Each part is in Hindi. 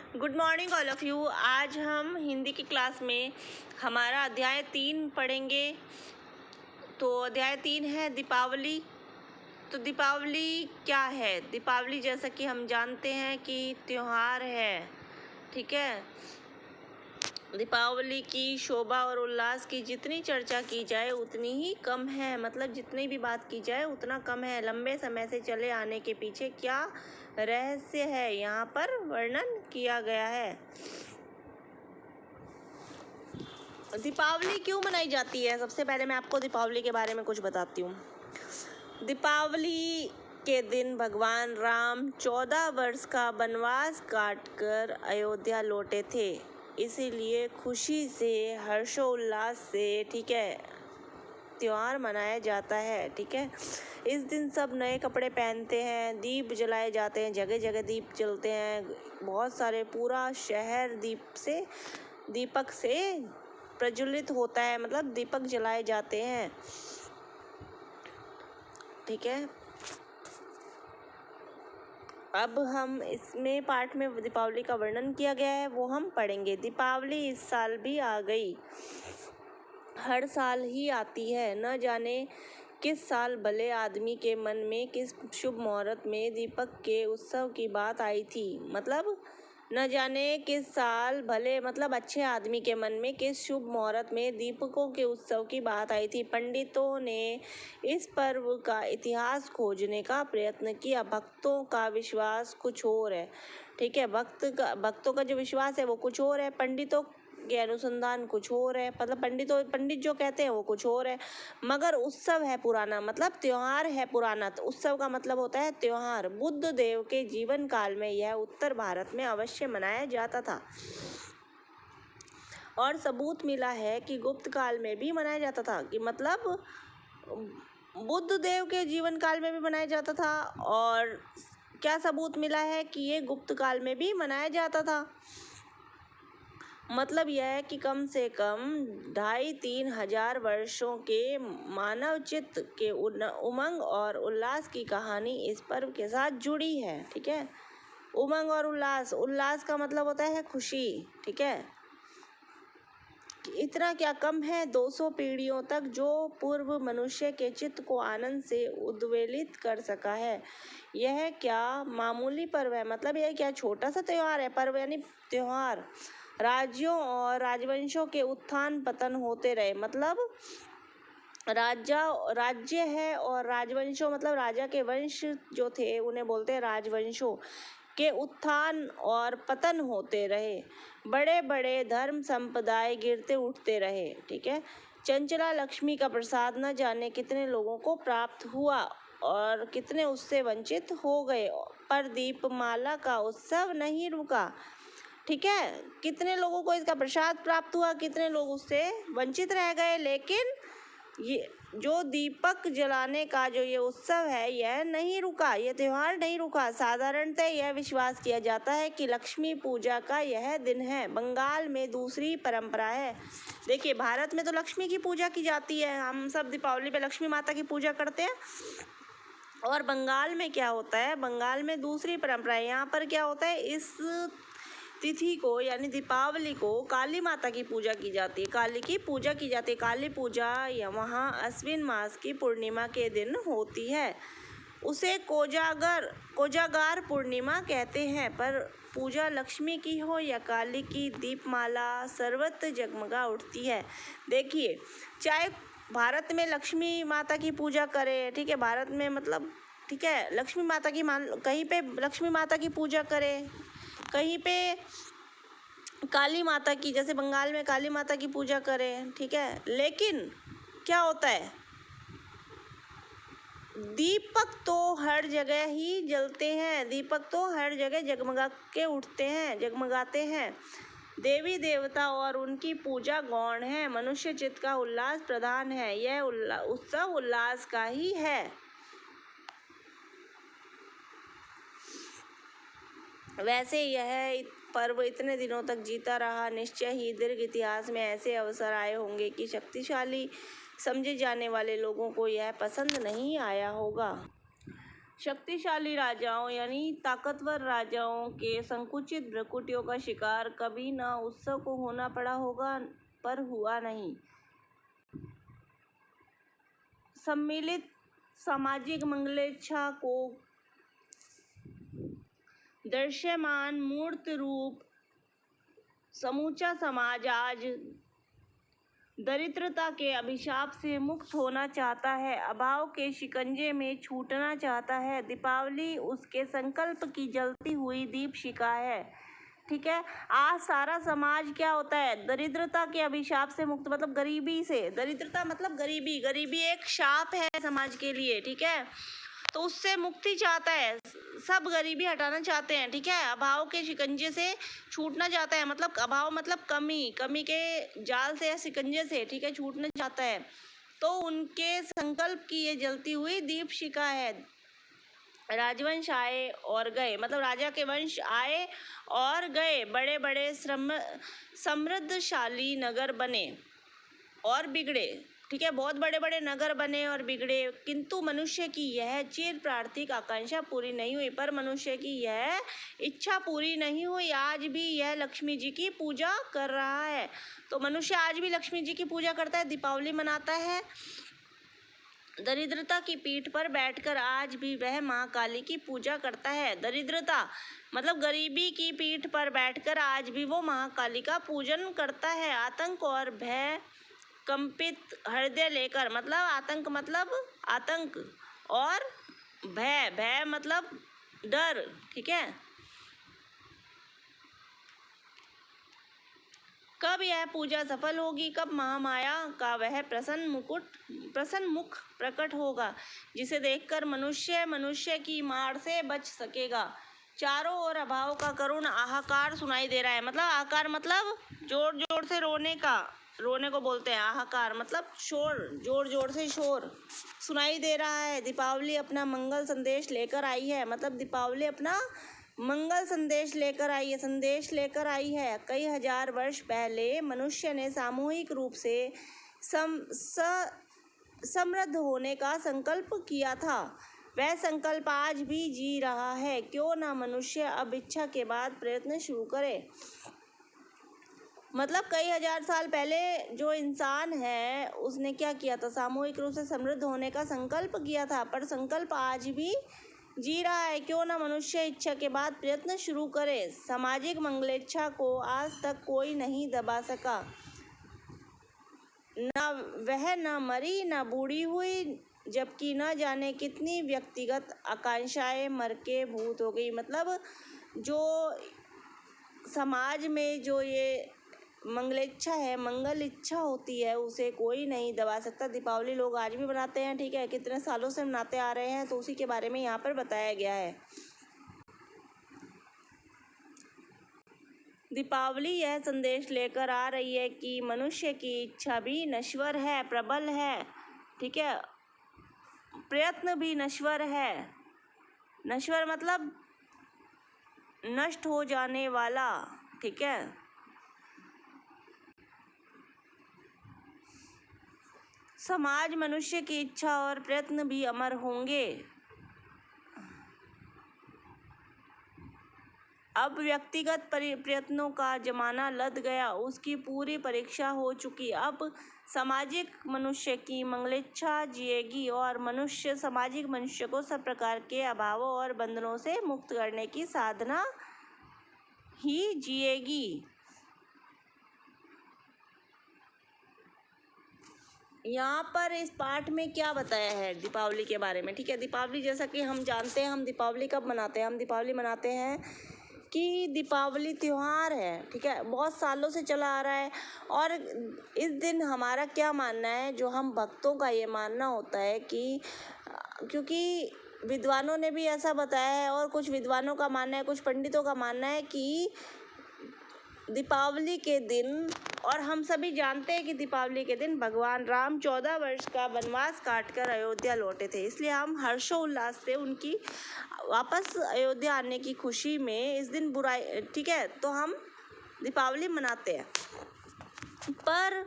Good morning all of you. आज हम हिंदी की क्लास में हमारा अध्याय 3 पढ़ेंगे। तो अध्याय 3 है दीपावली। तो दीपावली क्या है? दीपावली जैसा कि हम जानते हैं कि त्योहार है, ठीक है। दीपावली की शोभा और उल्लास की जितनी चर्चा की जाए उतनी ही कम है। मतलब जितनी भी बात की जाए उतना कम है। लंबे समय से चले आने के पीछे क्या रहस्य है, यहाँ पर वर्णन किया गया है। दीपावली क्यों मनाई जाती है? सबसे पहले मैं आपको दीपावली के बारे में कुछ बताती हूँ। दीपावली के दिन भगवान राम 14 वर्ष का वनवास काटकर अयोध्या लौटे थे। इसीलिए खुशी से, हर्षोल्लास से, ठीक है, त्योहार मनाया जाता है, ठीक है। इस दिन सब नए कपड़े पहनते हैं, दीप जलाए जाते हैं, जगह जगह दीप जलते हैं। बहुत सारे, पूरा शहर दीपक से प्रज्वलित होता है, मतलब दीपक जलाए जाते हैं, ठीक है। अब हम इसमें पाठ में दीपावली का वर्णन किया गया है, वो हम पढ़ेंगे। दीपावली इस साल भी आ गई। हर साल ही आती है। न जाने किस साल भले आदमी के मन में किस शुभ मुहूर्त में दीपक के उत्सव की बात आई थी। मतलब न जाने किस साल भले, मतलब अच्छे आदमी के मन में किस शुभ मुहूर्त में दीपकों के उत्सव की बात आई थी। पंडितों ने इस पर्व का इतिहास खोजने का प्रयत्न किया। भक्तों का विश्वास कुछ और है, ठीक है। भक्तों का जो विश्वास है वो कुछ और है, पंडितों के अनुसंधान कुछ और है। मतलब पंडित जो कहते हैं वो कुछ और है। मगर उत्सव है पुराना, मतलब त्योहार है पुराना। तो उत्सव का मतलब होता है त्योहार। बुद्ध देव के जीवन काल में यह उत्तर भारत में अवश्य मनाया जाता था और सबूत मिला है कि गुप्त काल में भी मनाया जाता था। कि मतलब बुद्ध देव के जीवन काल में भी मनाया जाता था। और क्या सबूत मिला है कि ये गुप्त काल में भी मनाया जाता था। मतलब यह है कि कम से कम 2,500-3 हजार वर्षों के मानव चित्त के उमंग और उल्लास की कहानी इस पर्व के साथ जुड़ी है, ठीक है। उमंग और उल्लास का मतलब होता है खुशी, ठीक है। इतना क्या कम है, 200 पीढ़ियों तक जो पूर्व मनुष्य के चित्त को आनंद से उद्वेलित कर सका है। यह क्या मामूली पर्व है? मतलब यह क्या छोटा सा त्योहार है? पर्व यानी त्योहार। राज्यों और राजवंशों के उत्थान पतन होते रहे। मतलब राज्य है और राजवंशों, मतलब राजा के वंश जो थे उन्हें बोलते हैं राजवंशों के उत्थान और पतन होते रहे। बड़े बड़े धर्म संप्रदाय गिरते उठते रहे, ठीक है। चंचला लक्ष्मी का प्रसाद न जाने कितने लोगों को प्राप्त हुआ और कितने उससे वंचित हो गए। पर दीपमाला का उत्सव नहीं रुका, ठीक है। कितने लोगों को इसका प्रसाद प्राप्त हुआ, कितने लोग उससे वंचित रह गए। लेकिन ये जो दीपक जलाने का जो ये उत्सव है यह नहीं रुका, यह त्योहार नहीं रुका। साधारणतः यह विश्वास किया जाता है कि लक्ष्मी पूजा का यह दिन है। बंगाल में दूसरी परंपरा है। देखिए, भारत में तो लक्ष्मी की पूजा की जाती है, हम सब दीपावली पे लक्ष्मी माता की पूजा करते हैं। और बंगाल में क्या होता है? बंगाल में दूसरी परंपरा है। यहाँ पर क्या होता है, इस तिथि को यानी दीपावली को काली माता की पूजा की जाती है, काली की पूजा की जाती है। काली पूजा वहाँ अश्विन मास की पूर्णिमा के दिन होती है। उसे कोजागार पूर्णिमा कहते हैं। पर पूजा लक्ष्मी की हो या काली की, दीपमाला सर्वत्र जगमगा उठती है। देखिए, चाहे भारत में लक्ष्मी माता की पूजा करें, ठीक है, भारत में मतलब, ठीक है, लक्ष्मी माता की कहीं पे लक्ष्मी माता की पूजा करें, कहीं पे काली माता की, जैसे बंगाल में काली माता की पूजा करें, ठीक है। लेकिन क्या होता है, दीपक तो हर जगह ही जलते हैं, दीपक तो हर जगह जगमगा के उठते हैं, जगमगाते हैं। देवी देवता और उनकी पूजा गौण है। मनुष्य चित्त का उल्लास प्रधान है। यह उत्सव उल्लास का ही है। वैसे यह पर्व इतने दिनों तक जीता रहा। निश्चय ही दीर्घ इतिहास में ऐसे अवसर आए होंगे कि शक्तिशाली समझे जाने वाले लोगों को यह पसंद नहीं आया होगा। शक्तिशाली राजाओं यानी ताकतवर राजाओं के संकुचित भ्रुकुटियों का शिकार कभी न उत्सव को होना पड़ा होगा, पर हुआ नहीं। सम्मिलित सामाजिक मंगलेच्छा को दृश्यमान मूर्त रूप समूचा समाज आज दरिद्रता के अभिशाप से मुक्त होना चाहता है, अभाव के शिकंजे में छूटना चाहता है। दीपावली उसके संकल्प की जलती हुई दीपशिखा है। ठीक है, आज सारा समाज क्या होता है, दरिद्रता के अभिशाप से मुक्त, मतलब गरीबी से, दरिद्रता मतलब गरीबी, गरीबी एक शाप है समाज के लिए। ठीक है, तो उससे मुक्ति चाहता है, सब गरीबी हटाना चाहते हैं। ठीक है, अभाव के शिकंजे से छूटना चाहता है, मतलब अभाव मतलब कमी, कमी के जाल से या शिकंजे से, ठीक है, छूटना चाहता है। तो उनके संकल्प की ये जलती हुई दीपशिखा है। राजवंश आए और गए, मतलब राजा के वंश आए और गए, बड़े बड़े समृद्धशाली नगर बने और बिगड़े। ठीक है, बहुत बड़े बड़े नगर बने और बिगड़े, किंतु मनुष्य की यह चिर प्रार्थिक आकांक्षा पूरी नहीं हुई। पर मनुष्य की यह इच्छा पूरी नहीं हुई, आज भी यह लक्ष्मी जी की पूजा कर रहा है। तो मनुष्य आज भी लक्ष्मी जी की पूजा करता है, दीपावली मनाता है। दरिद्रता की पीठ पर बैठकर आज भी वह माँ काली की पूजा करता है। दरिद्रता मतलब गरीबी की पीठ पर बैठकर आज भी वो महाकाली का पूजन करता है। आतंक और भय कंपित हृदय लेकर, मतलब आतंक मतलब आतंक और भय, भय मतलब डर। ठीक है, कब यह पूजा सफल होगी, कब महामाया का वह प्रसन्न मुख प्रकट होगा, जिसे देखकर मनुष्य की मार से बच सकेगा। चारों ओर अभाव का करुण हाहाकार सुनाई दे रहा है, मतलब हाहाकार मतलब जोर जोर से रोने का, रोने को बोलते हैं हाहाकार, मतलब शोर, जोर जोर से शोर सुनाई दे रहा है। दीपावली अपना मंगल संदेश लेकर आई है, मतलब दीपावली अपना मंगल संदेश लेकर आई है। कई हजार वर्ष पहले मनुष्य ने सामूहिक रूप से समृद्ध होने का संकल्प किया था, वह संकल्प आज भी जी रहा है। क्यों ना मनुष्य अब इच्छा के बाद प्रयत्न शुरू करे। मतलब कई हजार साल पहले जो इंसान है उसने क्या किया था, सामूहिक रूप से समृद्ध होने का संकल्प किया था, पर संकल्प आज भी जी रहा है। क्यों ना मनुष्य इच्छा के बाद प्रयत्न शुरू करे। सामाजिक मंगलेच्छा को आज तक कोई नहीं दबा सका, न मरी न बूढ़ी हुई, जबकि न जाने कितनी व्यक्तिगत आकांक्षाएं मर के भूत हो गई। मतलब जो समाज में जो ये मंगलेच्छा है, मंगल इच्छा होती है, उसे कोई नहीं दबा सकता। दीपावली लोग आज भी मनाते हैं। ठीक है, कितने सालों से मनाते आ रहे हैं, तो उसी के बारे में यहाँ पर बताया गया है। दीपावली यह संदेश लेकर आ रही है कि मनुष्य की इच्छा भी नश्वर है, प्रबल है। ठीक है, प्रयत्न भी नश्वर है। नश्वर मतलब नष्ट हो जाने वाला। ठीक है, समाज मनुष्य की इच्छा और प्रयत्न भी अमर होंगे। अब व्यक्तिगत प्रयत्नों का जमाना लद गया, उसकी पूरी परीक्षा हो चुकी। अब सामाजिक मनुष्य की मंगलेच्छा जिएगी और सामाजिक मनुष्य को सब प्रकार के अभावों और बंधनों से मुक्त करने की साधना ही जिएगी। यहाँ पर इस पाठ में क्या बताया है दीपावली के बारे में। ठीक है, दीपावली जैसा कि हम जानते हैं, हम दीपावली कब मनाते हैं, हम दीपावली मनाते हैं कि दीपावली त्यौहार है। ठीक है, बहुत सालों से चला आ रहा है। और इस दिन हमारा क्या मानना है, जो हम भक्तों का ये मानना होता है कि क्योंकि विद्वानों ने भी ऐसा बताया है और कुछ विद्वानों का मानना है, कुछ पंडितों का मानना है कि दीपावली के दिन, और हम सभी जानते हैं कि दीपावली के दिन भगवान राम 14 वर्ष का वनवास काटकर अयोध्या लौटे थे, इसलिए हम हर्षोल्लास से उनकी वापस अयोध्या आने की खुशी में इस दिन बुराई, ठीक है, तो हम दीपावली मनाते हैं। पर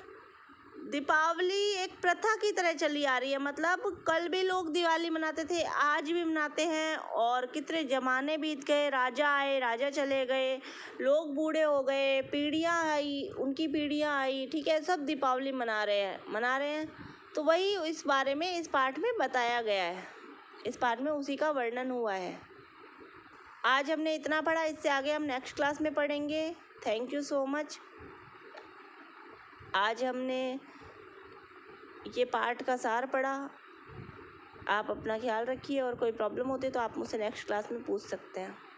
दीपावली एक प्रथा की तरह चली आ रही है। मतलब कल भी लोग दिवाली मनाते थे, आज भी मनाते हैं, और कितने ज़माने बीत गए, राजा आए, राजा चले गए, लोग बूढ़े हो गए, पीढ़ियाँ आई, उनकी पीढ़ियाँ आई, ठीक है, सब दीपावली मना रहे हैं। तो वही इस बारे में इस पाठ में बताया गया है, इस पाठ में उसी का वर्णन हुआ है। आज हमने इतना पढ़ा, इससे आगे हम नेक्स्ट क्लास में पढ़ेंगे। Thank you so much. आज हमने ये पाठ का सार पढ़ा। आप अपना ख्याल रखिए, और कोई प्रॉब्लम होती है तो आप मुझसे नेक्स्ट क्लास में पूछ सकते हैं।